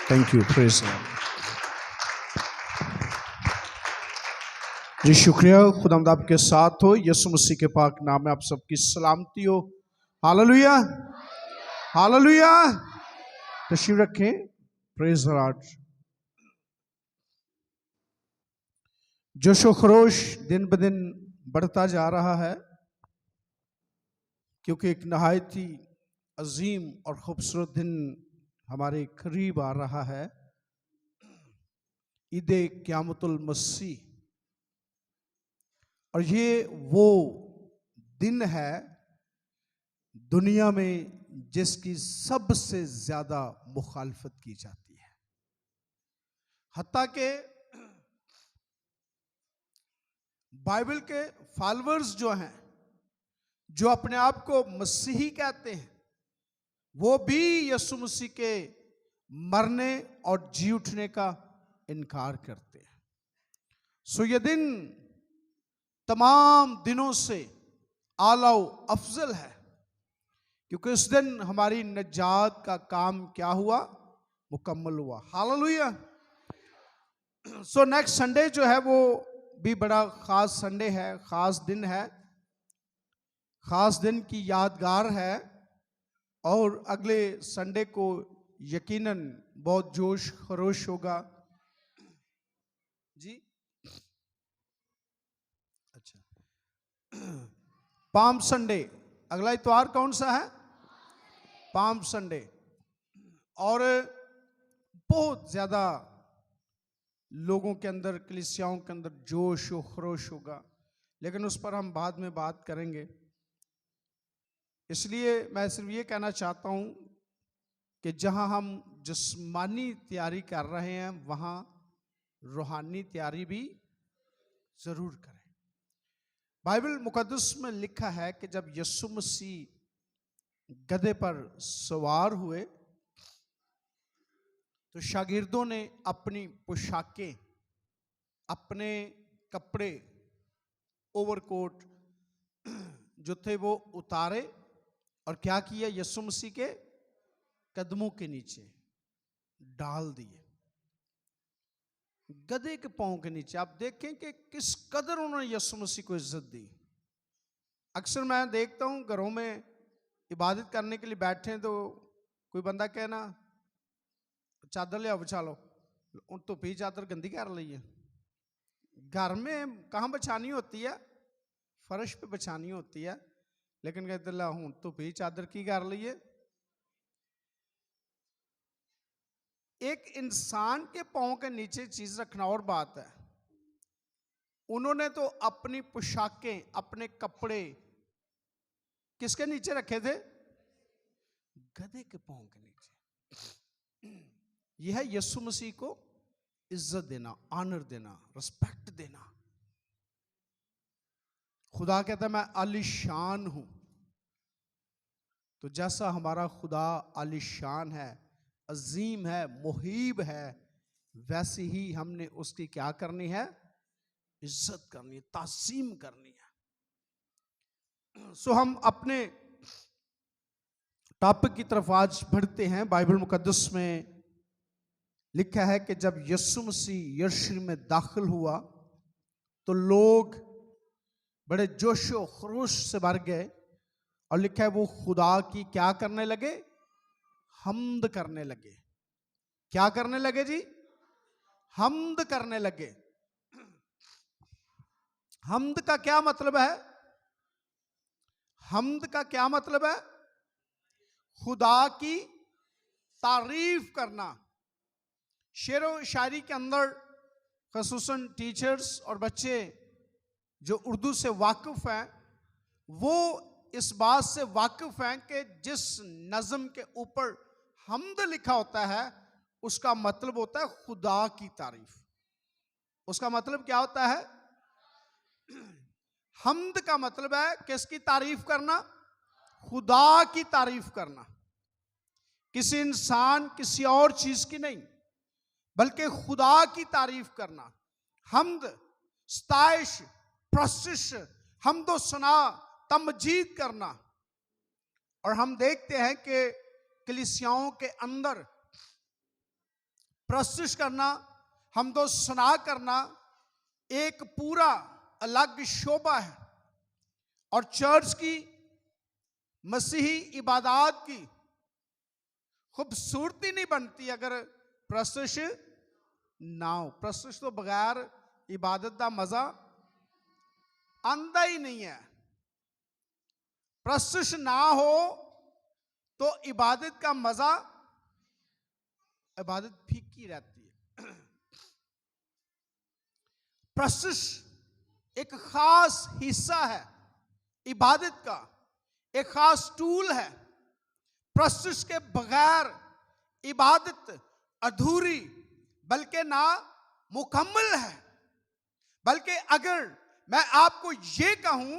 Thank you, praise lord. जी शुक्रिया, खुदावंद आपके साथ हो। यीशु मसीह के पाक नाम में आप सबकी सलामती हो। Hallelujah, hallelujah. तशरीफ रखें। Praise Lord. जोशो खरोश दिन ब दिन बढ़ता जा रहा है, क्योंकि एक नहायत ही अजीम और खूबसूरत दिन हमारे करीब आ रहा है, ईद क़यामतुल मसीह। और ये वो दिन है दुनिया में जिसकी सबसे ज्यादा मुखालफत की जाती है। हत्ता के बाइबल के फॉलोअर्स जो हैं, जो अपने आप को मसीही कहते हैं, वो भी यीशु मसीह के मरने और जी उठने का इनकार करते हैं। सो ये दिन तमाम दिनों से आला अफजल है, क्योंकि इस दिन हमारी नजात का काम क्या हुआ? मुकम्मल हुआ। हालेलुया। सो नेक्स्ट संडे जो है वो भी बड़ा खास संडे है, खास दिन है, खास दिन की यादगार है। और अगले संडे को यकीनन बहुत जोश खरोश होगा। जी अच्छा, पाम संडे, अगला इतवार कौन सा है? Palm Sunday. और बहुत ज्यादा लोगों के अंदर, कलीसियाओं के अंदर जोश और खरोश होगा, लेकिन उस पर हम बाद में बात करेंगे। इसलिए मैं सिर्फ ये कहना चाहता हूं कि जहां हम जिस्मानी तैयारी कर रहे हैं, वहां रूहानी तैयारी भी जरूर करें। बाइबल मुकद्दस में लिखा है कि जब यीशु मसीह गधे पर सवार हुए तो शागिर्दों ने अपनी पोशाकें, अपने कपड़े, ओवरकोट जो थे वो उतारे और क्या किया? यीशु मसीह के कदमों के नीचे डाल दिए, गधे के पांव के नीचे। आप देखें कि किस कदर उन्होंने यीशु मसीह को इज्जत दी। अक्सर मैं देखता हूं घरों में इबादत करने के लिए बैठे तो कोई बंदा कहना चादर ले आओ बिछा लो, तो भी चादर गंदी कर ली है। घर में कहाँ बिछानी होती है? फर्श पे बिछानी होती है, लेकिन कहते ला हूं तो भी चादर की कर ली है। एक इंसान के पांव के नीचे चीज रखना और बात है। उन्होंने तो अपनी पोशाकें, अपने कपड़े किसके नीचे रखे थे? गधे के पांव के नीचे। यह है यीशु मसीह को इज्जत देना, ऑनर देना, रिस्पेक्ट देना। खुदा कहता है मैं आलीशान हूं। तो जैसा हमारा खुदा आलीशान है, अजीम है, मुहीब है, वैसे ही हमने उसकी क्या करनी है? इज्जत करनी है, ताज़ीम करनी है। सो हम अपने टॉपिक की तरफ आज बढ़ते हैं। बाइबल मुकद्दस में लिखा है कि जब यीशु मसीह यरूशलेम में दाखिल हुआ तो लोग बड़े जोशो खरोश से भर गए, और लिखा है वो खुदा की क्या करने लगे? हम्द करने लगे। क्या करने लगे जी? हम्द करने लगे। हम्द का क्या मतलब है? हम्द का क्या मतलब है? खुदा की तारीफ करना। शेरो शायरी के अंदर खसूसन टीचर्स और बच्चे जो उर्दू से वाकिफ हैं, वो इस बात से वाकिफ हैं कि जिस नज़म के ऊपर हम्द लिखा होता है उसका मतलब होता है खुदा की तारीफ। उसका मतलब क्या होता है? हम्द का मतलब है किसकी तारीफ करना? खुदा की तारीफ करना। किसी इंसान, किसी और चीज की नहीं, बल्कि खुदा की तारीफ करना। हम्द, स्ताइश, प्रशिश, हम्दो सना, तमजीद करना। और हम देखते हैं कि कलीसियाओं के अंदर प्रस्तुत करना, हमदो सना करना एक पूरा अलग शोभा है। और चर्च की, मसीही इबादत की खूबसूरती नहीं बनती अगर प्रस्तुत ना हो। प्रस्तुत तो बगैर इबादत का मजा आंदा ही नहीं है। प्रस्तुत ना हो तो इबादत का मजा, इबादत फीकी रहती है। प्रस्तुत एक खास हिस्सा है इबादत का, एक खास टूल है। प्रस्तुत के बगैर इबादत अधूरी बल्कि ना मुकम्मल है। बल्कि अगर मैं आपको ये कहूं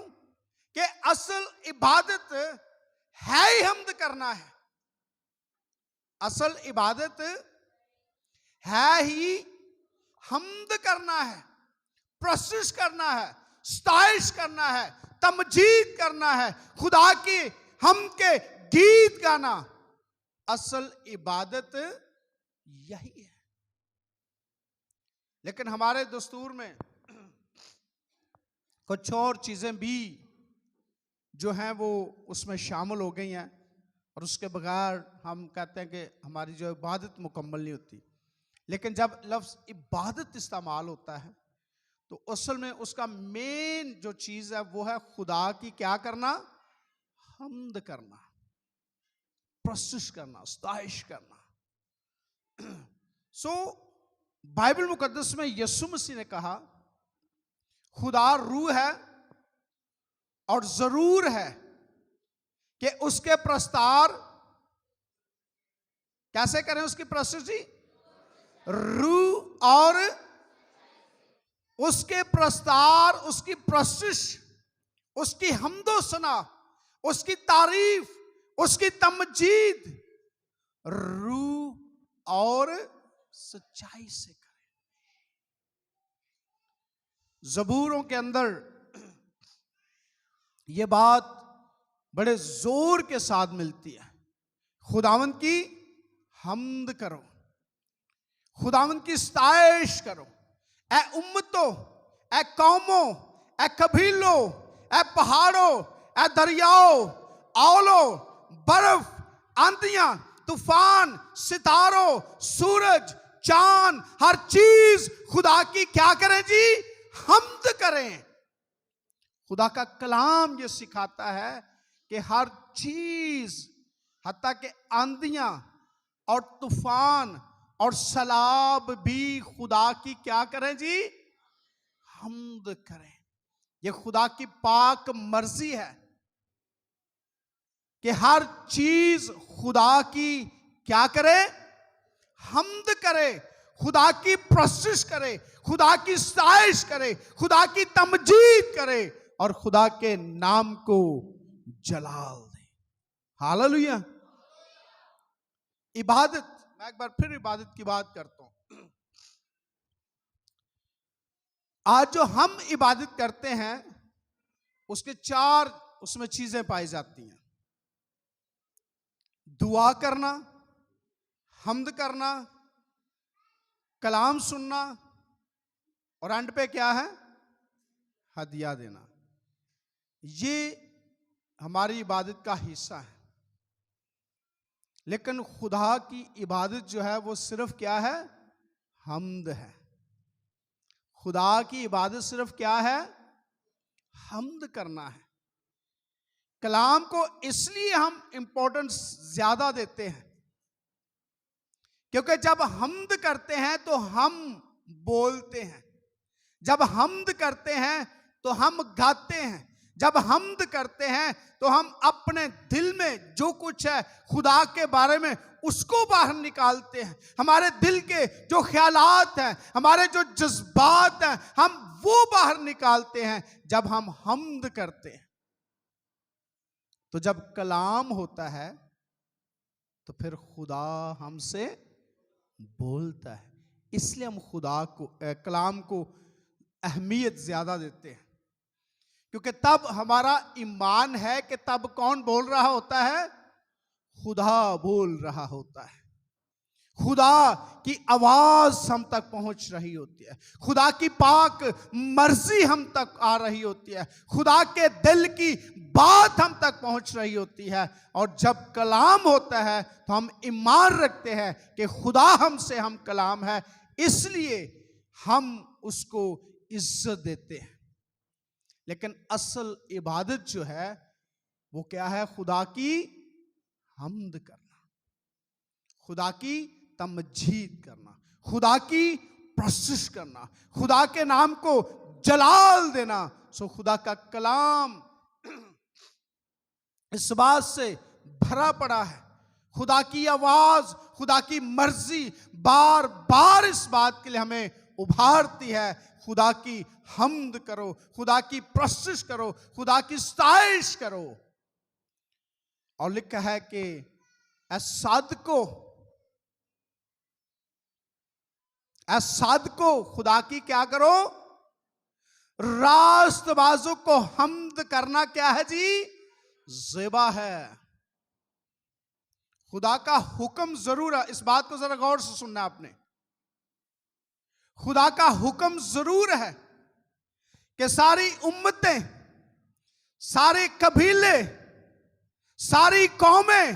कि असल इबादत है ही हम्द करना है, असल इबादत है ही हम्द करना है, प्रस्तुत करना है, स्ताइश करना है, तमजीद करना है, खुदा की हम के गीत गाना, असल इबादत यही है। लेकिन हमारे दस्तूर में कुछ और चीजें भी जो हैं वो उसमें शामिल हो गई हैं, और उसके बगैर हम कहते हैं कि हमारी जो इबादत मुकम्मल नहीं होती। लेकिन जब लफ्ज़ इबादत इस्तेमाल होता है तो असल में उसका मेन जो चीज़ है वो है खुदा की क्या करना, हम्द करना, प्रस्तुत करना, स्ताइश करना। सो बाइबल मुकद्दस में यीशु मसीह ने कहा खुदा रूह है और जरूर है कि उसके प्रस्तार कैसे करें, उसकी प्रस्तुति रूह और उसके प्रस्तार, उसकी प्रस्तुति, उसकी हम्दो सना, उसकी तारीफ, उसकी तमजीद रूह और सच्चाई से करें। ज़बूरों के अंदर यह बात बड़े जोर के साथ मिलती है, खुदावंद की हम्द करो, खुदावंद की स्ताइश करो। ए उम्मतों, ए कौमों, ए कबीलों, ए पहाड़ों, ए दरियाओं, औलों, बर्फ, आंधियां, तूफान, सितारों, सूरज, चांद, हर चीज खुदा की क्या करें जी, हम्द करें। खुदा का कलाम ये सिखाता है कि हर चीज, हत्ता के आंधियां और तूफान और सैलाब भी खुदा की क्या करें जी, हम्द करें। ये खुदा की पाक मर्जी है कि हर चीज खुदा की क्या करे, हम्द करे, खुदा की प्रशंसा करे, खुदा की स्ताइश करे, खुदा की तमजीद करे और खुदा के नाम को जलाल दे। हालेलुया। इबादत, मैं एक बार फिर इबादत की बात करता हूं। आज जो हम इबादत करते हैं उसके चार उसमें चीजें पाई जाती हैं, दुआ करना, हम्द करना, कलाम सुनना और एंड पे क्या है, हदिया देना। ये हमारी इबादत का हिस्सा है। लेकिन खुदा की इबादत जो है वो सिर्फ क्या है, हम्द है। खुदा की इबादत सिर्फ क्या है, हम्द करना है। कलाम को इसलिए हम इंपॉर्टेंस ज्यादा देते हैं क्योंकि जब हम्द करते हैं तो हम बोलते हैं, जब हम्द करते हैं तो हम गाते हैं, जब हम्द करते हैं तो हम अपने दिल में जो कुछ है खुदा के बारे में उसको बाहर निकालते हैं। हमारे दिल के जो ख्यालात हैं, हमारे जो जज्बात हैं, हम वो बाहर निकालते हैं जब हम हम्द करते हैं। तो जब कलाम होता है तो फिर खुदा हमसे बोलता है। इसलिए हम खुदा को, कलाम को अहमियत ज्यादा देते हैं, क्योंकि तब हमारा ईमान है कि तब कौन बोल रहा होता है, खुदा बोल रहा होता है। खुदा की आवाज हम तक पहुंच रही होती है, खुदा की पाक मर्जी हम तक आ रही होती है, खुदा के दिल की बात हम तक पहुंच रही होती है। और जब कलाम होता है तो हम ईमान रखते हैं कि खुदा हमसे हम कलाम है, इसलिए हम उसको इज्जत देते हैं। लेकिन असल इबादत जो है वो क्या है? खुदा की हम्द करना, खुदा की तमजीद करना, खुदा की प्रशंसा करना, खुदा के नाम को जलाल देना। सो खुदा का कलाम इस बात से भरा पड़ा है, खुदा की आवाज, खुदा की मर्जी बार बार इस बात के लिए हमें उभारती है, खुदा की हम्द करो, खुदा की प्रशंसा करो, खुदा की सताइश करो। और लिखा है कि सादको खुदा की क्या करो? रास्तबाजों को हम्द करना क्या है जी? ज़ेबा है। खुदा का हुक्म जरूर है, इस बात को जरा गौर से सुनना आपने। खुदा का हुक्म जरूर है कि सारी उम्मतें, सारे कबीले, सारी कौमें,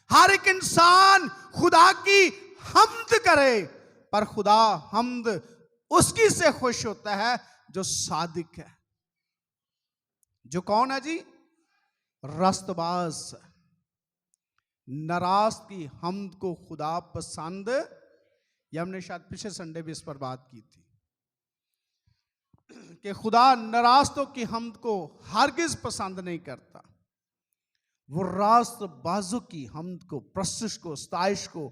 हर एक इंसान खुदा की हम्द करे। पर खुदा हम्द उसकी से खुश होता है जो सादिक है। जो कौन है जी? रास्तबाज। नाराज की हम्द को खुदा पसंद, ये हमने शायद पिछले संडे भी इस पर बात की थी कि खुदा नाराजों की हम्द को हरगिज पसंद नहीं करता, वो रास्तबाजों की हम्द को, प्रशंसा को, सताइश को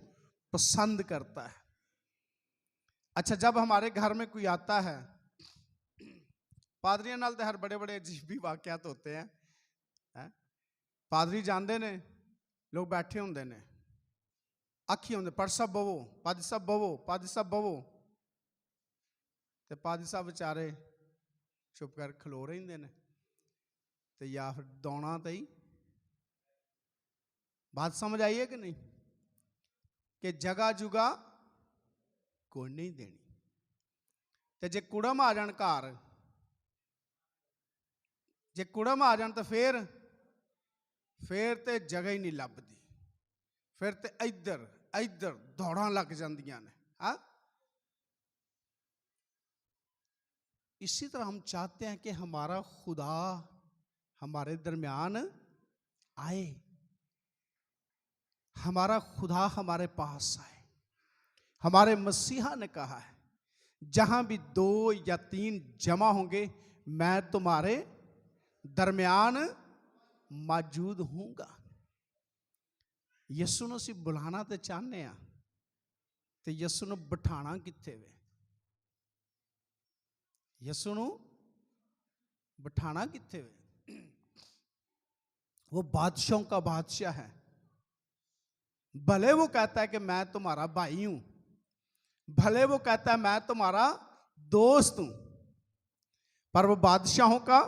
पसंद करता है। अच्छा, जब हमारे घर में कोई आता है, पादरियां नाल तो हर बड़े बड़े अजीब भी वाकयात होते हैं। पादरी जाते ने, लोग बैठे होंगे ने, आखी होंगे पढ़ साहब बवो, पादी साहब बवो, पादी साहब बवो, तो पादी साहब बेचारे चुप कर खलो रहिंदे ने, तो या फिर दौना तो ही। बात समझ आई है कि नहीं? कि जगह जुगा कोई नहीं देनी, तो जे कुड़म आ जान घर, जे कुड़म आ जान तो फिर तो जगह ही नहीं लभदी, फिर तो इधर इधर दौड़ा लग जांदियां ने। हाँ, इसी तरह हम चाहते हैं कि हमारा खुदा हमारे दरमियान आए, हमारा खुदा हमारे पास आए। हमारे मसीहा ने कहा है, जहां भी 2 या 3 जमा होंगे मैं तुम्हारे दरमियान मौजूद हूंगा। यसु ਨੂੰ ਅਸੀਂ बुलाना तो चाहते हैं, तो यसु ਨੂੰ बिठाना कित्थे वे? यसु ਨੂੰ बिठाना कित्थे वे? वो बादशाहों का बादशाह है। भले वो कहता है कि मैं तुम्हारा भाई हूं, भले वो कहता है मैं तुम्हारा दोस्त हूं, पर वो बादशाहों का,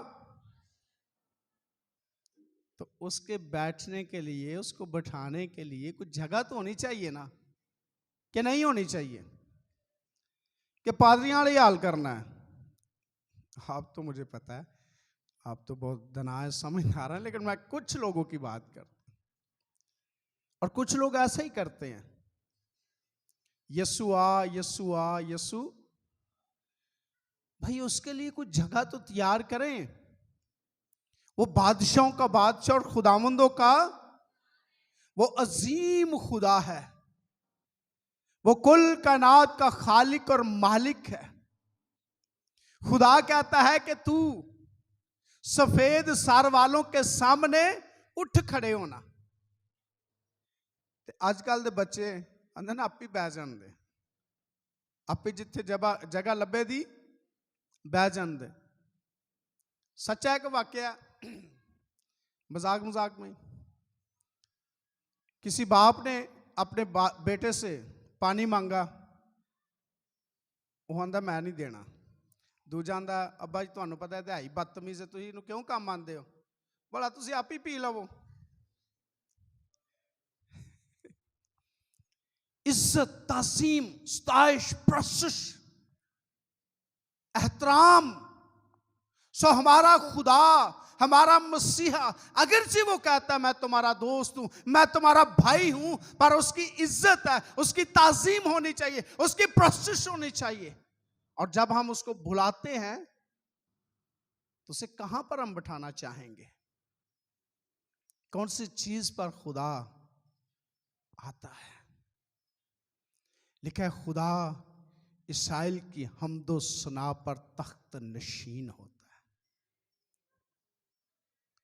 तो उसके बैठने के लिए, उसको बैठाने के लिए कुछ जगह तो होनी चाहिए ना, कि नहीं होनी चाहिए? कि पादरियां वाले हाल करना है? आप तो, मुझे पता है आप तो बहुत धनाय समझदार हैं, लेकिन मैं कुछ लोगों की बात करता हूं, और कुछ लोग ऐसे ही करते हैं। यसु आ, यसु आ, यसु। भाई उसके लिए कुछ जगह तो तैयार करें। वो बादशाहों का बादशाह और खुदावंदों का वो अजीम खुदा है, वो कुल कायनात का खालिक और मालिक है। खुदा कहता है कि तू सफेद सर वालों के सामने उठ खड़े होना। आजकल के बच्चे आंदे ना आपी बह जाते, आपी जिथे जगह लभे दी बह जाते। सच्चा एक वाकया, मजाक मजाक में, किसी बाप ने अपने बेटे से पानी मांगा, वो आंदा मैं नहीं देना। दूजा आंदा अब्बा जी तुहानू पता है तो है ही बदतमीज है, तुसीं इहनूं क्यों काम आंदे हो, भला तुसीं आप ही पी लवो। इज्जत, तासीम, स्ताइश, प्रशंस, एहतराम। सो हमारा खुदा, हमारा मसीहा, अगरचे वो कहता है मैं तुम्हारा दोस्त हूं, मैं तुम्हारा भाई हूं, पर उसकी इज्जत है, उसकी ताजीम होनी चाहिए, उसकी प्रशंस होनी चाहिए। और जब हम उसको बुलाते हैं तो उसे कहां पर हम बिठाना चाहेंगे? कौन सी चीज पर खुदा आता है? लिखा है खुदा इसराइल की हमदो सना पर तख्त नशीन होता है।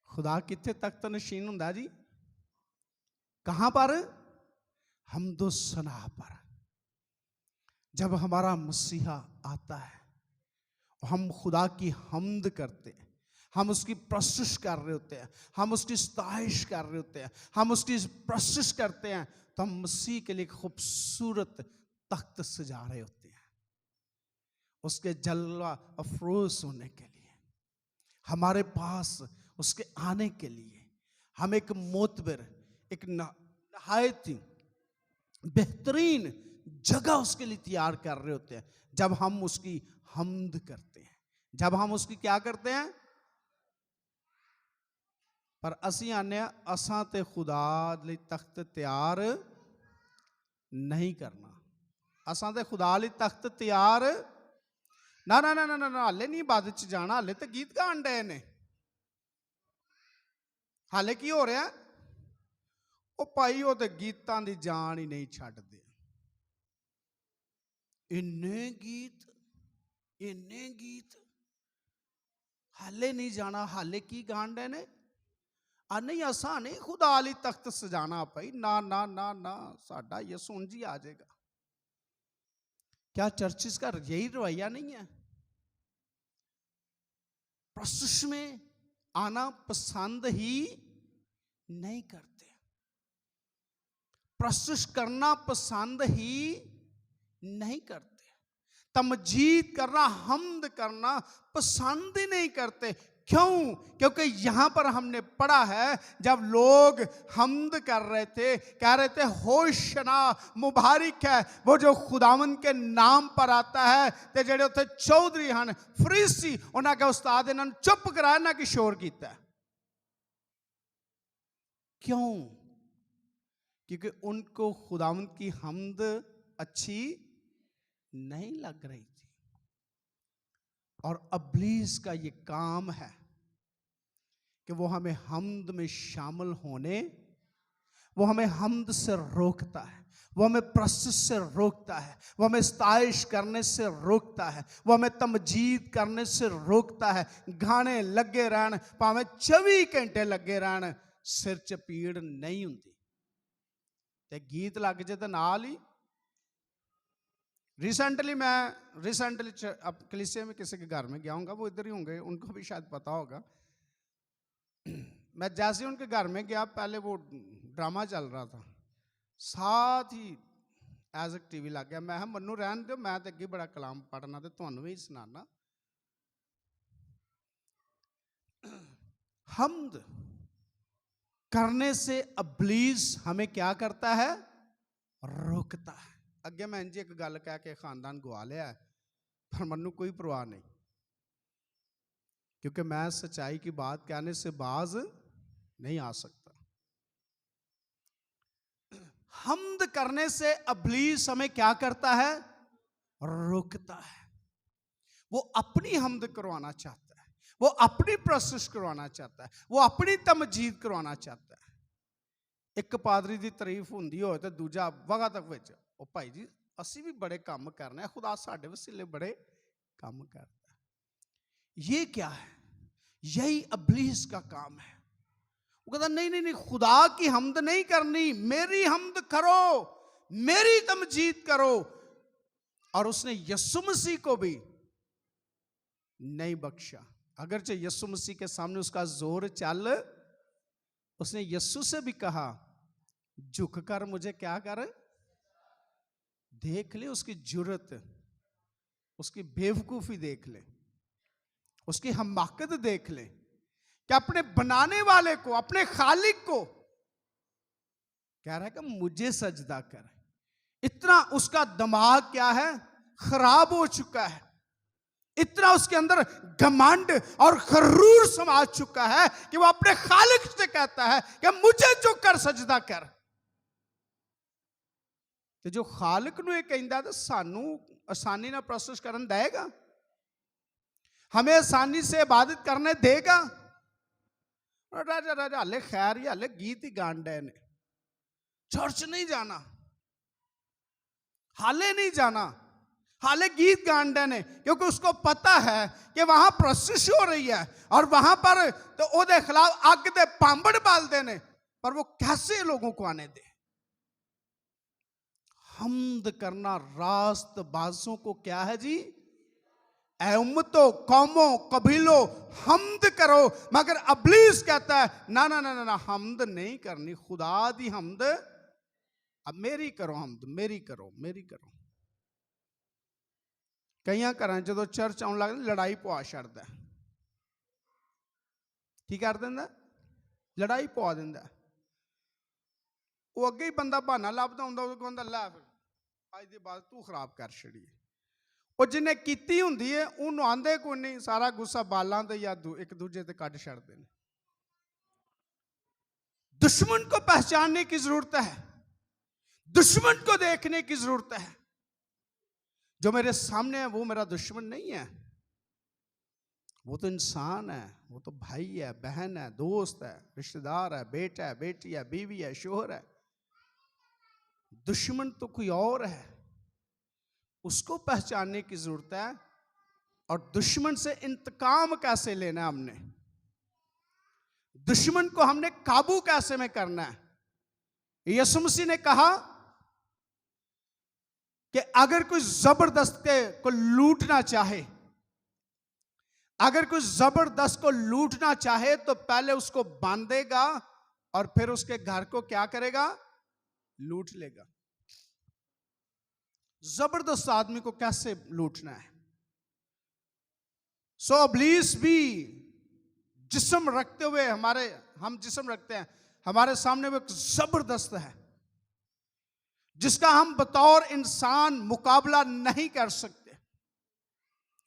खुदा कितने तख्त नशीन होता जी? कहां पर? हमदो सना पर। जब हमारा मसीहा आता है, हम खुदा की हमद करते हैं, हम उसकी प्रशंसा कर रहे होते हैं, हम उसकी सताइश कर रहे होते हैं, हम उसकी प्रशंसा करते हैं, तो हम मसीह के लिए खूबसूरत तख्त सजा रहे होते हैं, उसके जलवा अफरोज होने के लिए, हमारे पास उसके आने के लिए हम एक मोतबर, एक नहायत बेहतरीन जगह उसके लिए तैयार कर रहे होते हैं। जब हम उसकी हमद करते हैं, जब हम उसकी क्या करते हैं? पर असी आने असां ते खुदा लई तख्त तैयार नहीं करना। असां ते खुदा लई तख्त तैयार ना ना ना ना ना हाले नहीं बाद च जाना, हाले तो गीत गान डे ने। हाले की हो रहा? ओ भाई वो तो गीतां दी जान ही नहीं छड्डदे। इन्ने गीत, हाले नहीं जाना, हाले की गान डे ने? नहीं असा नहीं खुदा अली तख्त सजाना भाई, ना ना ना ना, साडा यसुन जी आ जाएगा। क्या चर्चिस का यही रवैया नहीं है? प्रशंस में आना पसंद ही नहीं करते, प्रशंस करना पसंद ही नहीं करते, तमजीद करना, हमद करना पसंद ही नहीं करते। क्यों? क्योंकि यहां पर हमने पढ़ा है जब लोग हमद कर रहे थे, कह रहे थे होशना, मुबारक है वो जो खुदावन के नाम पर आता है। ते जेड़े उत्थे चौधरी हन, फरीसी, उन्होंने कहा उस्ताद इन्होंने चुप कराया ना कि शोर किया। क्यों? क्योंकि उनको खुदावन की हमद अच्छी नहीं लग रही थी। और इब्लीस का ये काम है कि वो हमें हमद में शामिल होने, वो हमें हमद से रोकता है, वो हमें प्रशंसा से रोकता है, वो हमें सताइश करने से रोकता है, वो हमें तमजीद करने से रोकता है। गाने लगे रहन, भावें 24 घंटे लगे रहन, सिर च पीड़ नहीं हुंदी। ते गीत लग जाए तो नाल ही। रिसेंटली अब कलीसिया में किसी के घर में गया हूँगा, वो इधर ही होंगे, उनको भी शायद पता होगा। मैं जैसे उनके घर में गया, पहले वो ड्रामा चल रहा था, साथ ही एज ए टीवी लग गया। मैं मनु रहन दो, मैं तो अगे बड़ा कलाम पढ़ना तो तुहानू भी सुनाना। हमद करने से इब्लीस हमें क्या करता है? रोकता है। अगे मैं इंजी एक गल कह के खानदान गवा लिया है, पर मनु कोई परवाह नहीं, क्योंकि मैं सच्चाई की बात कहने से बाज नहीं आ सकता। हमद करने से इब्लीस हमें क्या करता है? रोकता है। वो अपनी हमद करवाना चाहता है, वो अपनी प्रशंसा करवाना चाहता है, वो अपनी तमजीद करवाना चाहता है। एक पादरी की तारीफ होंदी हो तो दूजा वगा तक विच, ओ भाई जी असी भी बड़े काम करने हैं, खुदा साडे वसीले बड़े काम करता है। ये क्या है? यही इब्लीस का काम है। वो कहता नहीं नहीं नहीं, खुदा की हमद नहीं करनी, मेरी हमद करो, मेरी तमजीद करो। और उसने यीशु मसीह को भी नहीं बख्शा। अगरचे यीशु मसीह के सामने उसका जोर चल, उसने यीशु से भी कहा झुक कर मुझे क्या कर, देख ले उसकी जुर्रत, उसकी बेवकूफी देख ले, उसकी हमाकत देख ले कि अपने बनाने वाले को, अपने खालिक को कह रहा है कि मुझे सजदा कर। इतना उसका दिमाग क्या है, खराब हो चुका है, इतना उसके अंदर घमंड और गरूर समा चुका है कि वो अपने खालिक से कहता है कि मुझे जो कर सजदा कर। तो जो खालिक ਨੂੰ ਇਹ ਕਹਿੰਦਾ ਤਾਂ ਸਾਨੂੰ आसानी ना प्रोसेस करन देगा, हमें आसानी से इबादत करने देगा। राजा राजा हाले खैर ही हाले गीत ही गान डे ने, चर्च नहीं जाना, हाले नहीं जाना, हाले गीत गान डे ने, क्योंकि उसको पता है कि वहां प्रोसेस हो रही है और वहां पर तो ओदे खिलाफ अग दे पांबड़ बाल देने, पर वो कैसे लोगों को आने दे। हमद करना रास्त बाजों को क्या है जी, ऐ उम्मतों, कौमों, कबीलों हमद करो। मगर अबलीस कहता है ना ना ना ना, ना हमद नहीं करनी, खुदा दी हमद, अब मेरी करो हमद, मेरी करो, मेरी करो। कई घर जो चर्च आने लग लड़ाई पवा छड़ता, की कर देंदा, लड़ाई पवा देंदा। वो अगे ही बंदा बहाना लभदा हुंदा, उहदे कोल लै फिर अज दी बात तू खराब कर छड़ी। वो जिन्हें कीती हुंदी है उन्होंने आंदे कोई नहीं, सारा गुस्सा बालां ते या एक दूजे ते कढ छड़दे ने। दुश्मन को पहचानने की जरूरत है, दुश्मन को देखने की जरूरत है। जो मेरे सामने है वो मेरा दुश्मन नहीं है, वो तो इंसान है, वो तो भाई है, बहन है, दोस्त है, रिश्तेदार है, बेटा है, बेटी है, बीवी है, शोहर है। दुश्मन तो कोई और है, उसको पहचानने की जरूरत है। और दुश्मन से इंतकाम कैसे लेना है, हमने दुश्मन को हमने काबू कैसे में करना है। यीशु मसीह ने कहा कि अगर कोई जबरदस्त को लूटना चाहे, अगर कोई जबरदस्त को लूटना चाहे तो पहले उसको बांधेगा और फिर उसके घर को क्या करेगा, लूट लेगा। जबरदस्त आदमी को कैसे लूटना है। सो इब्लीस भी जिस्म रखते हुए, हम जिस्म रखते हैं, हमारे सामने वो एक जबरदस्त है जिसका हम बतौर इंसान मुकाबला नहीं कर सकते।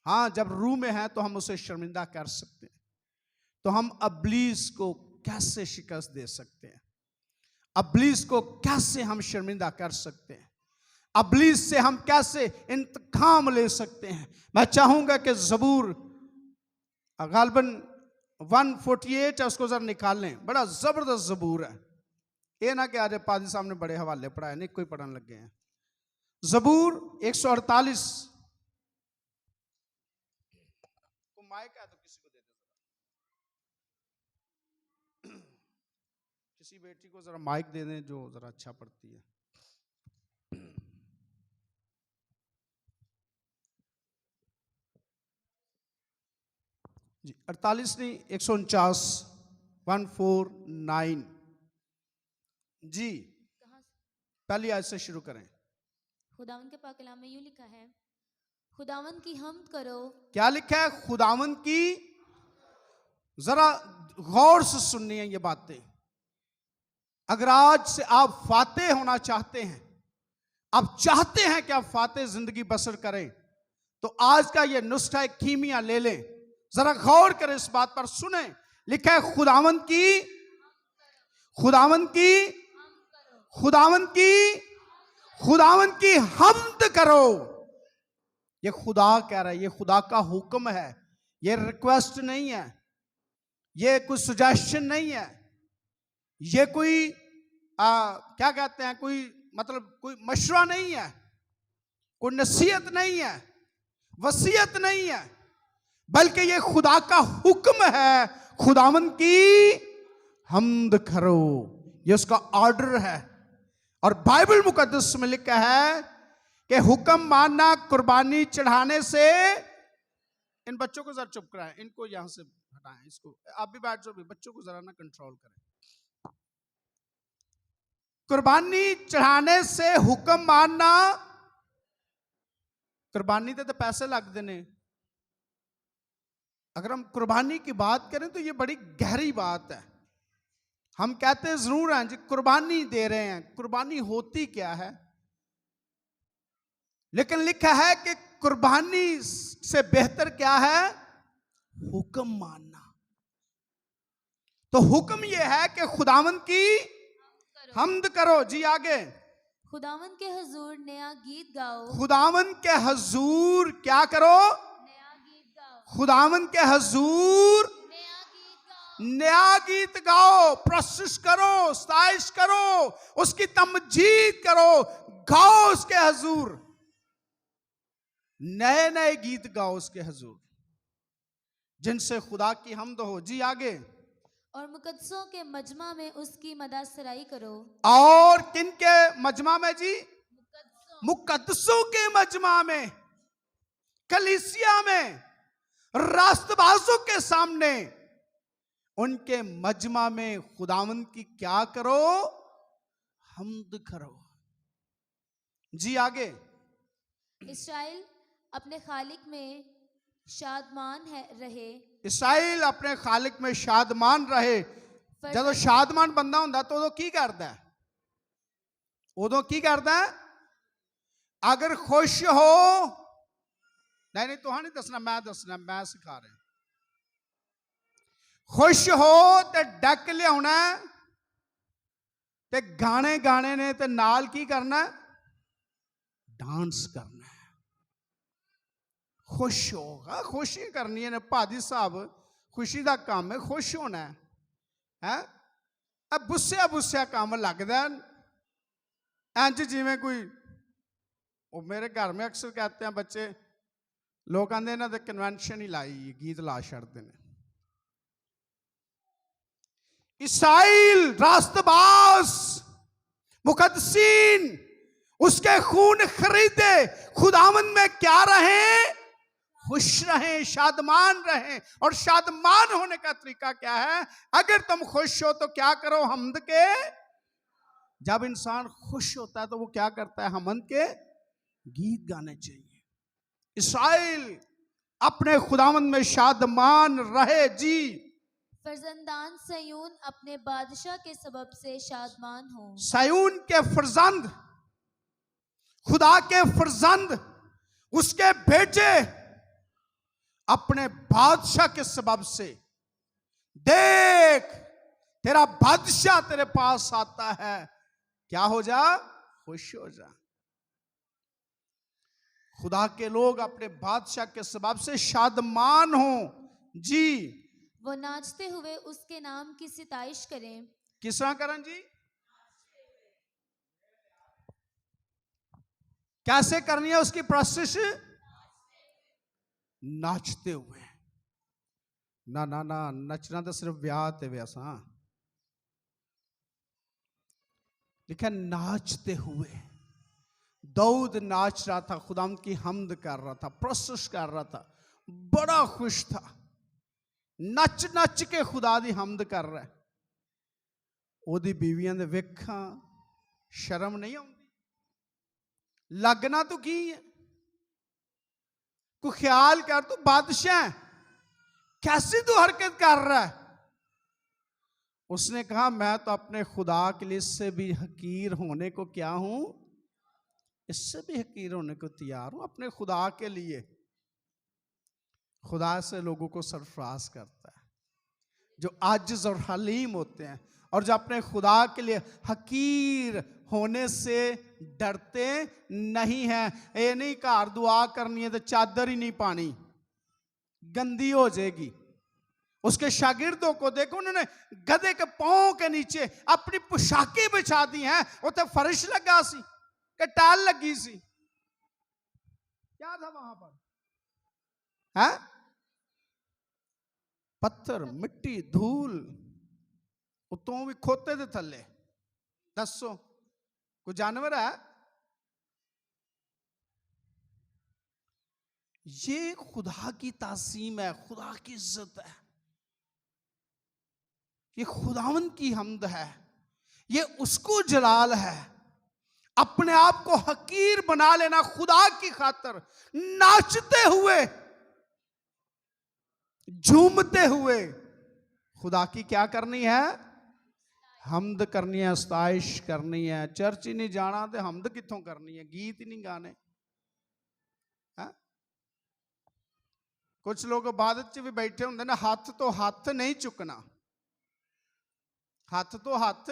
हां, जब रूह में है तो हम उसे शर्मिंदा कर सकते हैं। तो हम इब्लीस को कैसे शिकस्त दे सकते हैं, इब्लीस को कैसे हम शर्मिंदा कर सकते हैं, इब्लीस से हम कैसे इंतकाम ले सकते हैं। मैं चाहूंगा कि ज़बूर गालबन 148 है, उसको जरा निकाल लें। बड़ा जबरदस्त ज़बूर है, ये ना कि आज पादी सामने बड़े हवाले पढ़ाए, नहीं कोई पढ़ने लगे हैं। ज़बूर 148, तो माइक है तो किसी को दे दे, किसी बेटी को जरा माइक दे दें जो जरा अच्छा पढ़ती है। जी 48 नहीं, 149, 149 जी। पहली आयत से शुरू करें। खुदावन के पाक कलाम में यूं लिखा है, खुदावन की हमद करो। क्या लिखा है? खुदावन की, जरा गौर से सुननी है ये बातें। अगर आज से आप फातेह होना चाहते हैं, आप चाहते हैं कि आप फातेह जिंदगी बसर करें, तो आज का ये नुस्खा कीमिया ले लें। जरा गौर करें इस बात पर, सुने। लिखा है खुदावन की, खुदावन की, खुदावन की, खुदावन की हमद करो। ये खुदा कह रहा है, ये खुदा का हुक्म है, ये रिक्वेस्ट नहीं है, ये कोई सजेशन नहीं है, ये कोई क्या कहते हैं, कोई मतलब कोई मशवरा नहीं है, कोई नसीहत नहीं है, वसीयत नहीं है, बल्कि ये खुदा का हुक्म है। खुदावन की हमद करो, ये उसका ऑर्डर है। और बाइबल मुकद्दस में लिखा है कि हुक्म मानना कुर्बानी चढ़ाने से। इन बच्चों को जरा चुप कराएं, इनको यहां से हटाएं, इसको आप भी बैठ जाओ, भी बच्चों को जरा ना कंट्रोल करें। कुर्बानी चढ़ाने से हुक्म मानना, कुर्बानी तो पैसे लगते ने। अगर हम कुर्बानी की बात करें तो ये बड़ी गहरी बात है। हम कहते जरूर हैं जी कुर्बानी दे रहे हैं, कुर्बानी होती क्या है? लेकिन लिखा है कि कुर्बानी से बेहतर क्या है? हुक्म मानना। तो हुक्म यह है कि खुदावंद की हम्द करो। जी आगे। खुदावंद के हुजूर नया गीत गाओ। खुदावंद के हुजूर क्या करो? नया गीत गाओ। खुदावंद के हुजूर नया गीत गाओ। नया गीत गाओ। प्रस्तुत करो, स्ताइश करो, उसकी तमजीद करो, गाओ उसके हुजूर। नए नए गीत गाओ उसके हुजूर, जिनसे खुदा की हम्द हो। जी आगे। और मुकद्दसों के मजमा में उसकी मदासराई करो। और किनके मजमा में? जी, मुकद्दसों मुकद्दसों के मजमा में, कलीसिया में, रास्तबाजों के सामने, उनके मजमा में खुदावंद की क्या करो? हम्द करो। जी आगे। इस्राएल अपने खालिक में शादमान रहे। इस्राएल अपने खालिक में शादमान रहे। ਜਦੋਂ शादमान बंदा ਹੁੰਦਾ तो उदों की करता है? उदों की करता है? अगर खुश हो, नहीं तुहां नहीं दसना, मैं दसना, मैं सिखा रहा। खुश हो ते डक लियाना ते गाने गाने ने ते नाल की करना? डांस करना है। खुश होगा, खुशी करनी है। भाजी साहब खुशी का काम है, खुश होना है। अब बुस्सिया बुस्सिया काम लगता इंज जिमें कोई, वो मेरे घर में अक्सर कहते हैं बच्चे, लोग आते इन्हों ने कन्वेंशन ही लाई, गीत ला छड़ते हैं। इस्राएल रास्तबाज मुकद्दसीन उसके खून खरीदे खुदावंद में क्या रहे? खुश रहें, शादमान रहें। और शादमान होने का तरीका क्या है? अगर तुम खुश हो तो क्या करो? हम्द के। जब इंसान खुश होता है तो वो क्या करता है? हम्द के गीत गाने चाहिए। इस्राएल अपने खुदावंद में शादमान रहे। जी। फरजंदान सयून अपने बादशाह के सबब से शादमान हो। सयून के फरजंद, खुदा के फरजंद, उसके बेटे अपने बादशाह के सबब से, देख तेरा बादशाह तेरे पास आता है, क्या हो जा? खुश हो जा। खुदा के लोग अपने बादशाह के सबब से शादमान हो। जी। वो नाचते हुए उसके नाम की सिताइश करें। किस तरह करें जी? कैसे करनी है उसकी प्रोसेस? नाचते हुए। ना ना ना, नचना तो सिर्फ ब्याह ते वैसा। लिखा नाचते हुए। दाऊद नाच रहा था, खुदावंद की हम्द कर रहा था, प्रोसेस कर रहा था, बड़ा खुश था, नच नच के खुदा दी हम्द कर रहा है। ओदी बीवियां दे वेखां शर्म नहीं आउंदी? लगना तो की है? को ख्याल कर, तू बादशाह कैसी तू हरकत कर रहा है? उसने कहा मैं तो अपने खुदा के लिए इससे भी हकीर होने को क्या हूं? इससे भी हकीर होने को तैयार हूं अपने खुदा के लिए। खुदा से लोगों को सरफराज करता है जो आजिज और हलीम होते हैं, और जो अपने खुदा के लिए हकीर होने से डरते नहीं हैं। ये नहीं घर दुआ करनी है तो चादर ही नहीं पानी, गंदी हो जाएगी। उसके शागिर्दों को देखो, उन्होंने गधे के पांव के नीचे अपनी पोशाकें बिछा दी हैं। उसे फर्श लगा सी कि टाल लगी सी, क्या था वहां पर? है पत्थर, मिट्टी, धूल, उतों भी खोते दे थले। दसो कोई जानवर है? ये खुदा की तासीम है, खुदा की इज्जत है, ये खुदावंद की हम्द है, ये उसको जलाल है। अपने आप को हकीर बना लेना खुदा की खातर, नाचते हुए, झूमते हुए खुदा की क्या करनी है? हम्द करनी है, स्ताइश करनी है। चर्च ही नहीं जाना तो हम्द कित्थों करनी है? गीत ही नहीं गाने। कुछ लोग इबादत च भी बैठे होंगे ना, हाथ तो हाथ नहीं चुकना, हाथ तो हाथ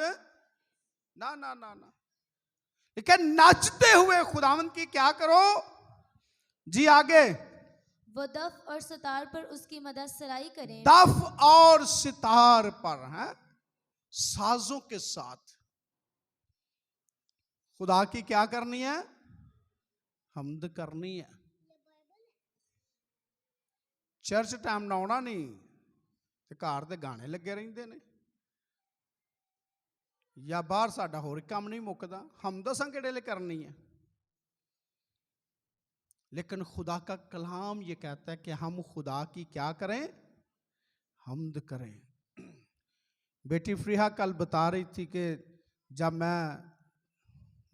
ना ना ना ना, लेकिन नाचते हुए खुदावंद की क्या करो जी। आगे, वो दफ और सितार पर उसकी मदद सराई करें। दफ और सितार पर है, साजों के साथ खुदा की क्या करनी है, हमद करनी है। चर्च टाइम ना आना नहीं ते घर दे गाने लगे रहंदे ने, या बाहर साडा होर काम नहीं मुकदा, हमद असां किहड़े ले करनी है। लेकिन खुदा का कलाम ये कहता है कि हम खुदा की क्या करें, हमद करें। बेटी फ्रीहा कल बता रही थी कि जब मैं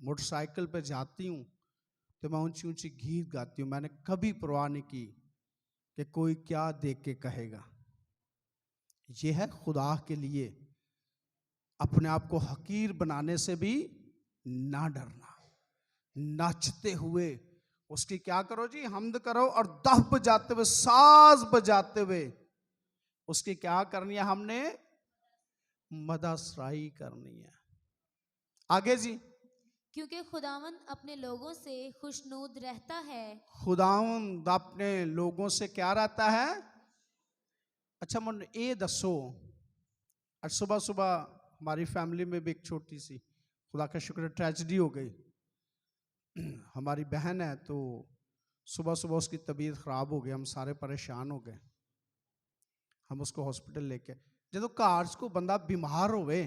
मोटरसाइकिल पे जाती हूँ तो मैं ऊंची ऊंची गीत गाती हूँ, मैंने कभी परवाह नहीं की कि कोई क्या देख के कहेगा। यह है खुदा के लिए अपने आप को हकीर बनाने से भी ना डरना, नाचते हुए उसकी क्या करो जी, हमद करो, और दफ बजाते हुए, साज बजाते हुए उसकी क्या करनी है, हमने मदासराई करनी है। आगे जी, क्योंकि खुदावंद अपने लोगों से खुशनूद रहता है। खुदावंद अपने लोगों से क्या रहता है। अच्छा मन ये दसो, आज सुबह सुबह हमारी फैमिली में भी एक छोटी सी, खुदा का शुक्र, ट्रेजेडी हो गई। हमारी बहन है, तो सुबह सुबह उसकी तबीयत खराब हो गई, हम सारे परेशान हो गए, हम उसको हॉस्पिटल लेके। जो घर च कोई बंदा बीमार होवे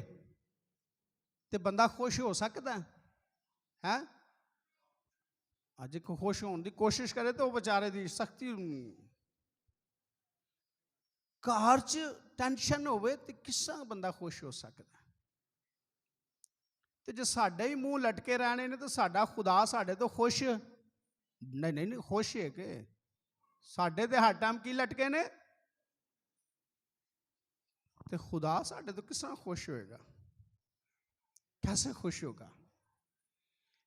ते बंदा खुश हो सकता है? अज को खुश होने की कोशिश करे तो बेचारे की सख्ती, घर च टेंशन होवे ते किस तरह बंदा खुश हो सकता है। तो जो साडे ही मूँह लटके रहने ने तो साडा खुदा साडे तो खुश नहीं नहीं नहीं खुश है कि साडे ते हर टाइम की लटके ने, तो खुदा साडे तो किस तरह खुश होएगा, कैसे खुश होगा।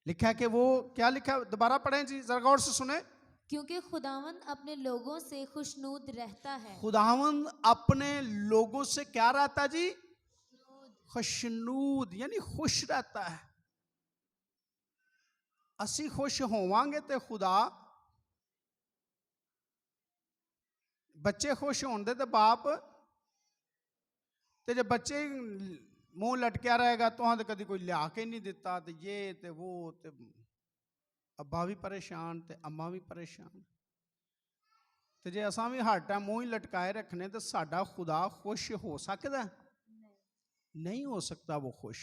लिखा है कि वो क्या लिखा, दोबारा पढ़ें जी, जरा गौर से सुने। क्योंकि खुदावंद अपने लोगों से खुशनूद रहता है। खुदावंद अपने लोगों से क्या रहता जी, खुशनूद, यानी खुश रहता है। असी खुश होवांगे तो खुदा, बच्चे खुश होंदे तो बाप, तो जब बच्चे मुंह लटकिया रहेगा तो तो कभी कोई लिया के नहीं दिता, तो ये तो वो, तो अब्बा भी परेशान तो अम्मा भी परेशान। तो जे असा भी हर टाइम मुंह ही लटकाए रखने तो साडा खुदा खुश हो सकता नहीं हो सकता। वो खुश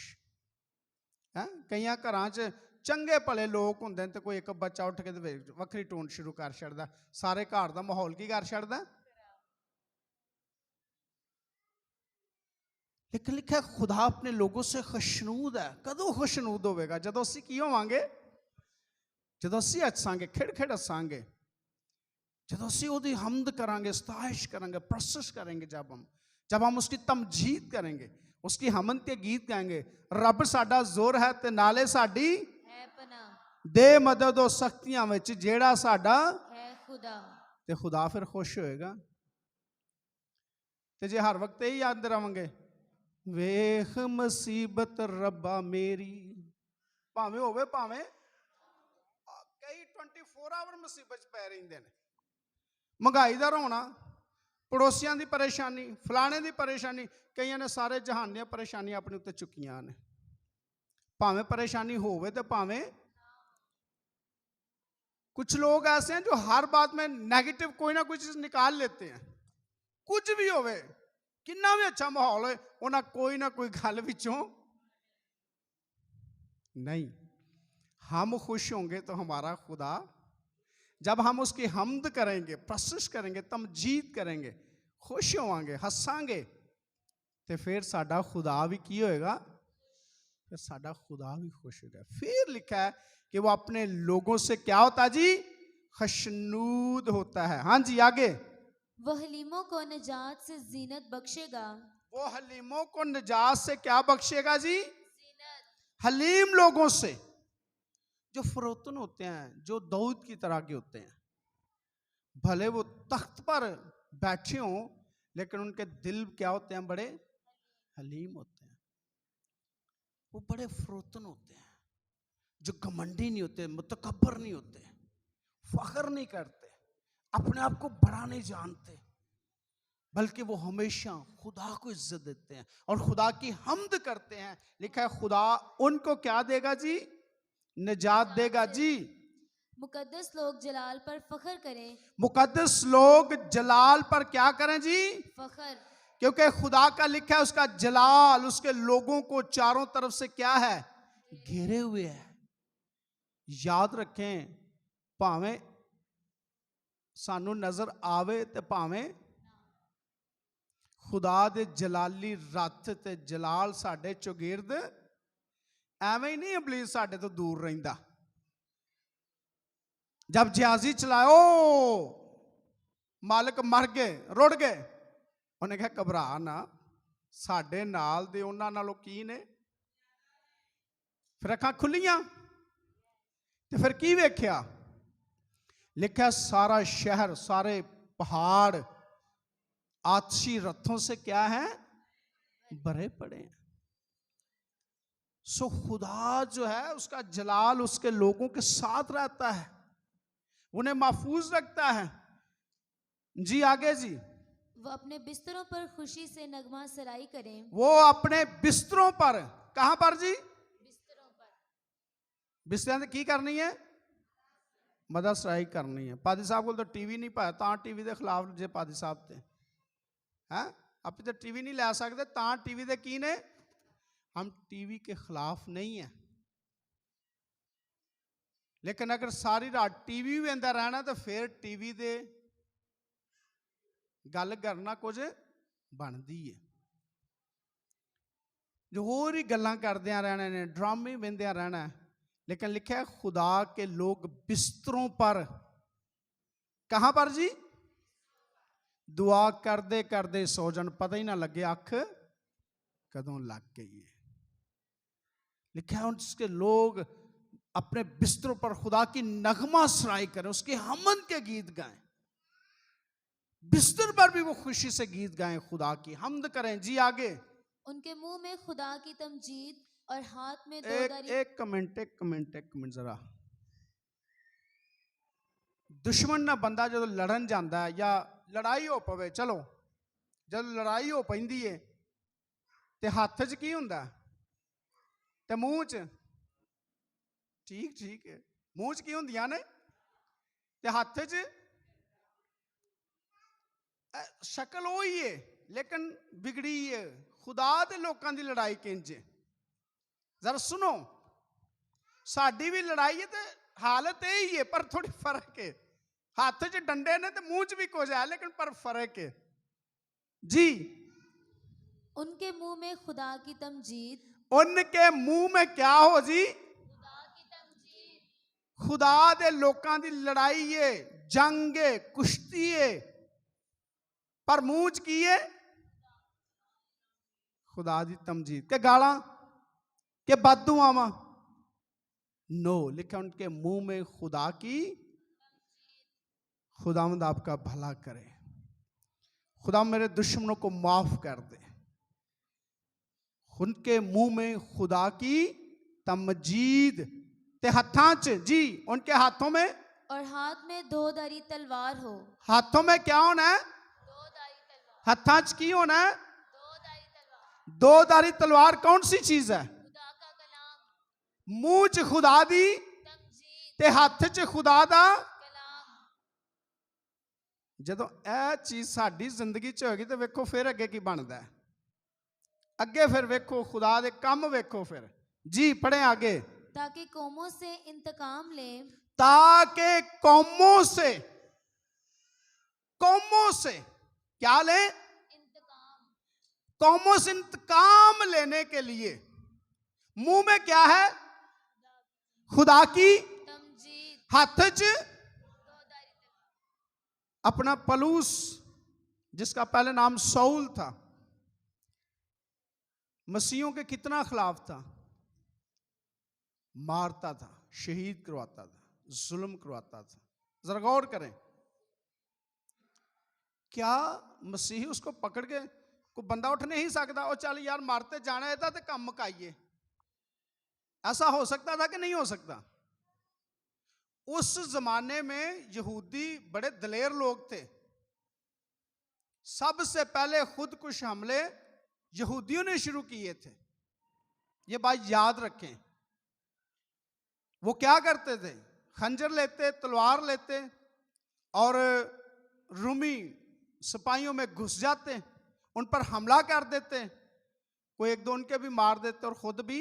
है। कई घर च चंगे भले लोग होंगे तो कोई एक बच्चा उठ के वक्री टोन शुरू कर छड़दा, सारे घर का माहौल की कर छड़दा। लेकिन लिखा खुदा अपने लोगों से खुशनूद है। कदों खुशनूद होगा, जदों असीं की होवांगे, जदों असीं हसांगे, खिड़ खिड़ हसांगे, जदों असीं उहदी हमद करांगे, सताइश करांगे, प्रशंसा करेंगे, जब हम उसकी तमजीद करेंगे, उसकी हमद के गीत गाएंगे। रब साडा जोर है ते नाले साडी है पनाह, दे मदद और सख्तियां विच जेड़ा साडा है खुदा। ते खुदा फिर खुश होएगा। ते जे हर वक्त यही याद रवांगे, वेख मुसीबत रब्बा मेरी, भावें होवे भावें कई 24 आवर मुसीबत पै रहिंदे ने, महंगाई दा रोना, पड़ोसियां दी परेशानी, फलाने दी परेशानी, कईयां ने सारे जहान दी परेशानियां अपने उत्ते चुकियां ने। भावें परेशानी होवे ते भावें, कुछ लोग ऐसे हैं जो हर बात में नेगेटिव कोई ना कोई चीज निकाल लेते हैं। कुछ भी होवे, कितना भी अच्छा माहौल हो, उन्हें कोई ना कोई गल विचों नहीं। हम खुश होंगे तो हमारा खुदा, जब हम उसकी हमद करेंगे, प्रशंसा करेंगे, तमजीद करेंगे, खुश होवांगे, हसांगे, तो फिर साडा खुदा भी की होएगा, फिर साडा खुदा भी खुश होगा। फिर लिखा है कि वो अपने लोगों से क्या होता जी, खुशनूद होता है। हाँ जी आगे, वो हलीमों को निजात से जीनत बख्शेगा। वो हलीमों को निजात से क्या बख्शेगा जी, जीनत। हलीम लोगों से, जो फरोतन होते हैं, जो दाऊद की तरह के होते हैं, भले वो तख्त पर बैठे हों लेकिन उनके दिल क्या होते हैं, बड़े हलीम होते हैं। वो बड़े फरोतन होते हैं, जो घमंडी नहीं होते, मुतकब्बर नहीं होते, फख्र नहीं करते, अपने आप को बड़ा नहीं जानते, बल्कि वो हमेशा खुदा को इज्जत देते हैं और खुदा की हम्द करते हैं। लिखा है खुदा उनको क्या देगा जी, निजात देगा जी। मुकद्दस लोग जलाल पर फख्र करें, मुकद्दस लोग जलाल पर क्या करें जी, फख्र, क्योंकि खुदा का लिखा है उसका जलाल उसके लोगों को चारों तरफ से क्या है, घेरे हुए है। याद रखें, भावें सानू नजर आवे ते भावें खुदा दे जलाली रथ ते जलाल साडे चौगिर्द एवें ही नहीं इबलीस साडे तो दूर रहिंदा। जब जिहाजी चलाओ मालिक मर गए, रुड़ गए, उन्हें कहा घबरा ना, साडे नाल दे उन्हां नालों की ने। फिर अखां खुलियां ते फिर की वेख्या, लिखा सारा शहर, सारे पहाड़ आतशी रथों से क्या है, भरे पड़े हैं। सो खुदा जो है उसका जलाल उसके लोगों के साथ रहता है, उन्हें महफूज रखता है। जी आगे जी, वो अपने बिस्तरों पर खुशी से नगमा सराई करें, वो अपने बिस्तरों पर, कहां पर जी, बिस्तरों पर, बिस्तरों की करनी है, मदद सराई करनी है। पादी साहब को तो टीवी नहीं पाया, ता टीवी के खिलाफ जे पादी साहब थे हैं, आप तो टीवी नहीं लै सकते, ता टीवी दे की ने, हम टीवी के खिलाफ नहीं है, लेकिन अगर सारी रात टीवी भी अंदर रहना तो फिर टीवी दे गल करना कुछ बनती है। जो होर ही गल्लां करदियां रहना ने, ड्रामे वेंदियां रहना है, लेकिन लिखा है खुदा के लोग बिस्तरों पर, कहां पर जी, दुआ करदे करदे सो जान, पता ही ना लगे अख कदों लग गई है। लिखा है उसके लोग अपने बिस्तरों पर खुदा की नगमा सराई करें, उसके हमद के गीत गाएं, बिस्तर पर भी वो खुशी से गीत गाएं, खुदा की हमद करें। जी आगे, उनके मुंह में खुदा की तमजीद और हाथ में एक कमेंट जरा। दुश्मन ना बंदा जो लड़न जाता है या लड़ाई हो पवे, चलो जब लड़ाई हो पैंदी है ते हाथ च की हुंदा ते मूँह च, ठीक ठीक है, मूँह च की हुंदियां ने ते हाथ च शक्ल वही है लेकिन बिगड़ी है। खुदा दे लोकां दी लड़ाई किंज है, जरा सुनो, साडी भी लड़ाई है तो हालत यही है, पर थोड़ी फर्क है। हाथ च डंडे ने तो मुंह च भी कुछ है, लेकिन पर फर्क है। जी, उनके मुंह में खुदा की तमजीद, उनके मुंह में क्या हो जी, खुदा की तमजीद, खुदा दे लोकां दी लड़ाई है, जंग है, कुश्ती है, पर मुंह च की है, खुदा दी तमजीद के गाला के बददुआवां, नो, लिखा उनके मुंह में खुदा की, खुदावंद आपका भला करे, खुदा मेरे दुश्मनों को माफ कर दे। उनके मुंह में खुदा की तमजीद ते हत्थां च जी, उनके हाथों में, और हाथ में दोधारी तलवार हो, हाथों में क्या होना है, दोधारी तलवार, हत्थां च की होना है, दोधारी तलवार, दोधारी तलवार कौन सी चीज है, खुदा का कलाम, मुंह च खुदा दी तमजीद, ते हाथ च खुदा दा कलाम। जदों यह चीज साडी जिंदगी च होगी तो वेखो फिर अगे की बनता है, अगे फिर वेखो खुदा दे काम वेखो फिर। जी पढ़े आगे, ताकि कौमों से इंतकाम ले, ताकि कौमों से, कौमों से क्या ले, इंतकाम, कौमों से इंतकाम लेने के लिए मुंह में क्या है, खुदा की तमजीद, हाथ च दोधारी तलवार। अपना पलूस, जिसका पहले नाम सऊल था, मसीहों के कितना खिलाफ था, मारता था, शहीद करवाता था, जुल्म करवाता था। जरा गौर करें, क्या मसीही उसको पकड़ के, कोई बंदा उठ नहीं सकता, और चल यार मारते जाना है तो कम मुकाइए, ऐसा हो सकता था कि नहीं हो सकता? उस जमाने में यहूदी बड़े दलेर लोग थे। सबसे पहले खुदकुश हमले यहूदियों ने शुरू किए थे, ये बात याद रखें। वो क्या करते थे? खंजर लेते, तलवार लेते और रूमी सिपाहियों में घुस जाते, उन पर हमला कर देते, कोई एक दो उनके भी मार देते और खुद भी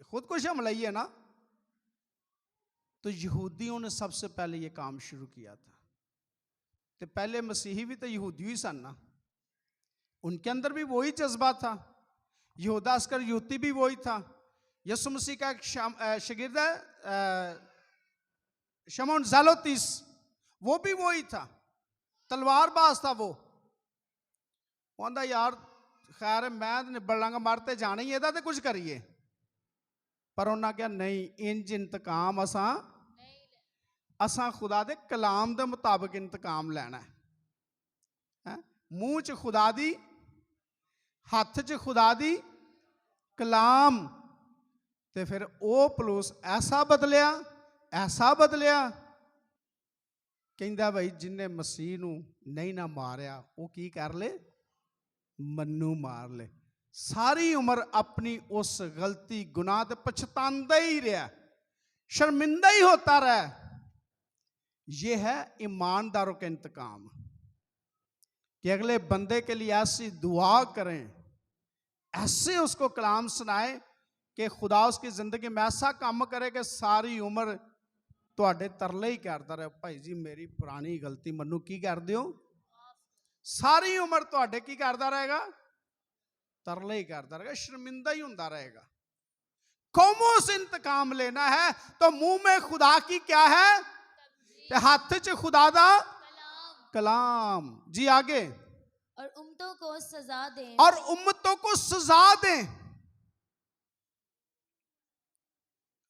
खुदकुश हमला ही है ना। तो यहूदियों ने सबसे पहले ये काम शुरू किया था। तो पहले मसीही भी तो यहूदी ही सन ना, उनके अंदर भी वही जज्बा था। यहूदा इस्करियोती भी वही था। यीशु मसीह का एक शागिर्द है शमौन ज़ेलोतीस, वो भी वही था, तलवारबाज था। वो कहता यार खैर मैं निबड़ लांगा, मारते जाना ही है तो कुछ करिए। पर उन्हें क्या नहीं, इंज इंतकाम असा खुदा दे कलाम के मुताबिक इंतकाम लेना है। मुंह च खुदा दी, हाथ च खुदा दी कलाम। ते फिर ओ पलूस ऐसा बदलिया कहंदा भाई जिन्हें मसीह नूं नहीं ना मारिया वो की कर ले, मन्नू मार ले। सारी उम्र अपनी उस गलती गुनाह ते पछतांदा ही रहा, शर्मिंदा ही होता रहा। ये है ईमानदारों का इंतकाम कि अगले बंदे के लिए ऐसी दुआ करें, ऐसे उसको कलाम सुनाए कि खुदा उसकी जिंदगी में ऐसा काम करे कि सारी उम्र तुहाडे तरले ही करता रहे, भाई जी मेरी पुरानी गलती मन्नू की कर दियो। सारी उम्र तुहाडे की करता रहेगा, तरले ही करता रहेगा, शर्मिंदा ही होता रहेगा। कौमों से इंतकाम लेना है तो मुंह में खुदा की क्या है, हाथ च खुदा दा कलाम। जी आगे, और उम्मतों को सजा दें।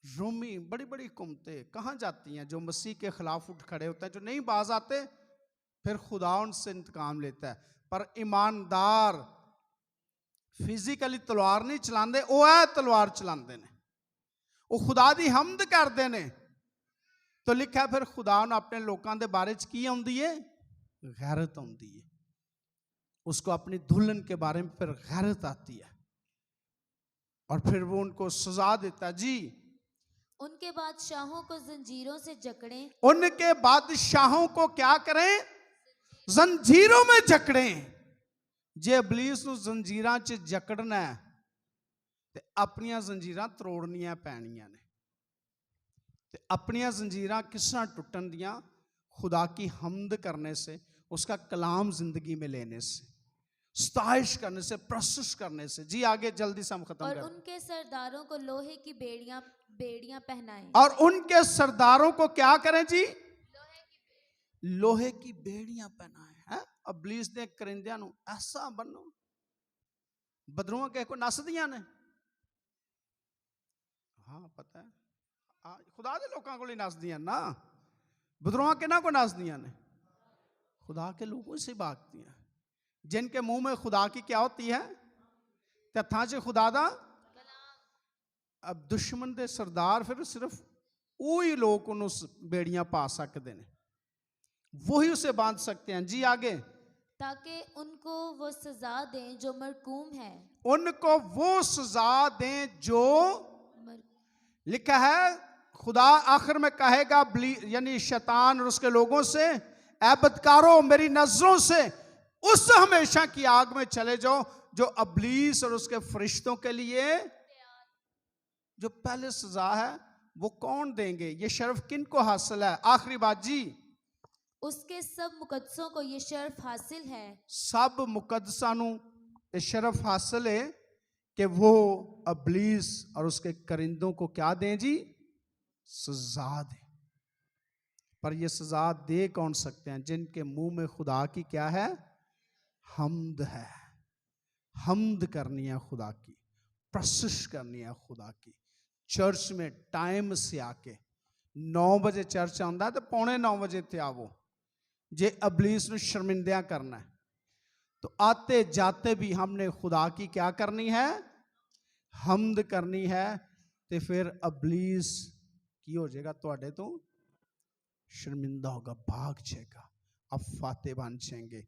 रोमी बड़ी बड़ी हुकूमतें कहां जाती हैं? जो मसीह के खिलाफ उठ खड़े होते हैं, जो नहीं बाज आते, फिर खुदा उनसे इंतकाम लेता है। पर ईमानदार फिजिकली तलवार नहीं चलाते, वो है तलवार चलाते ने, वो खुदा दी हमद करते ने। तो लिखा फिर खुदा ने अपने लोगों के बारे च की आउंदी है, गैरत आउंदी है। उसको अपनी दुल्हन के बारे में फिर गैरत आती है और फिर वो उनको सजा देता। जी, उनके बादशाहों को जंजीरों से जकड़ें, उनके बादशाहों को क्या करें? जंजीरों में जकड़ें। जे इबलीस नूं जंजीरां च जकड़ना है ते अपनियां जंजीरां तरोड़नियां पैणियां ने। ते अपनियां जंजीरां किस तरह टुटन दियां? खुदा की हमद करने से, उसका कलाम जिंदगी में लेने से, स्ताइश करने से, प्रशंसा करने से। जी आगे जल्दी से हम खत्म और करें। उनके सरदारों को लोहे की बेड़ियां पहनाएं। और उनके सरदारों को क्या करें? जी, लोहे की बेड़ियां पहनाएं। इबलीस ने करिंदियां नूं ऐसा बनो, बदरुआं कह को नसदियां ने। हाँ पता है, खुदा दे लोकां को नसदियां ना, बदरुआं किन्हां को नसदियां ने? खुदा के लोगों से भागती हैं, जिनके मुंह में खुदा की क्या होती है? हत्थां च खुदा दा। अब दुश्मन दे सरदार फिर सिर्फ वही लोग उन्होंने बेड़ियां पा सकते हैं, वही उसे बांध सकते हैं। जी आगे, ताकि उनको वो सजा दें जो मरकूम है। उनको वो सजा दें जो, लिखा है खुदा आखिर में कहेगा यानी शैतान और उसके लोगों से, ऐ बदकारों मेरी नजरों से उस हमेशा की आग में चले जाओ जो इबलीस और उसके फरिश्तों के लिए जो पहले सजा है वो कौन देंगे? ये शर्फ किन को हासिल है? आखिरी बात जी, उसके सब मुकद्दसों को ये शर्फ हासिल है। सब मुकद्दसां नूं ये शर्फ हासिल है कि वो इबलीस और उसके करिंदों को क्या दें? जी, सजा दें। पर ये सजा दे कौन सकते हैं? जिनके मुंह में खुदा की क्या है? हमद है। हमद करनी है खुदा की, प्रशंसा करनी है खुदा की। चर्च में टाइम से आके 9 बजे चर्च आंदा तो 8:45 ते आवो। जे अबलीस ਨੂੰ शर्मिंदा करना है। तो आते जाते भी हमने खुदा की क्या करनी है, हमद करनी है। तो फिर अबलीस की हो जाएगा, ਤੁਹਾਡੇ ਤੋਂ शर्मिंदा होगा, भाग जाएगा, आप फाते बन जाएंगे।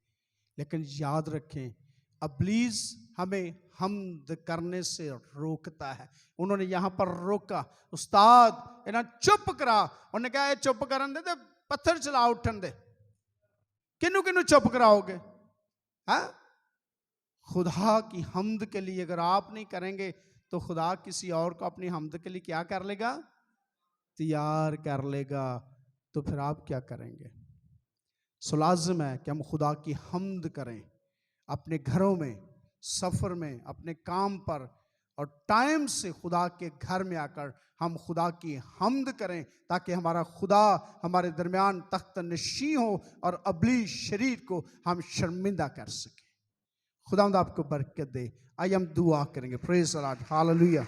लेकिन याद रखें, अबलीस हमें हमद करने से रोकता है। उन्होंने यहां पर रोका, उस्ताद इन्हें चुप करा। उन्होंने कहा चुप करन दे ते पत्थर चला उठन दे। किनू किनू चुप कराओगे? हाँ, खुदा की हमद के लिए अगर आप नहीं करेंगे तो खुदा किसी और को अपनी हमद के लिए क्या कर लेगा, तैयार कर लेगा। तो फिर आप क्या करेंगे? सो लाजिम है कि हम खुदा की हमद करें, अपने घरों में, सफ़र में, अपने काम पर, और टाइम से खुदा के घर में आकर हम खुदा की हमद करें, ताकि हमारा खुदा हमारे दरमियान तख्त नशी हो और अबली शरीर को हम शर्मिंदा कर सकें। खुदावंद आपको बरकत दे। आइए हम दुआ करेंगे। Praise the Lord, hallelujah.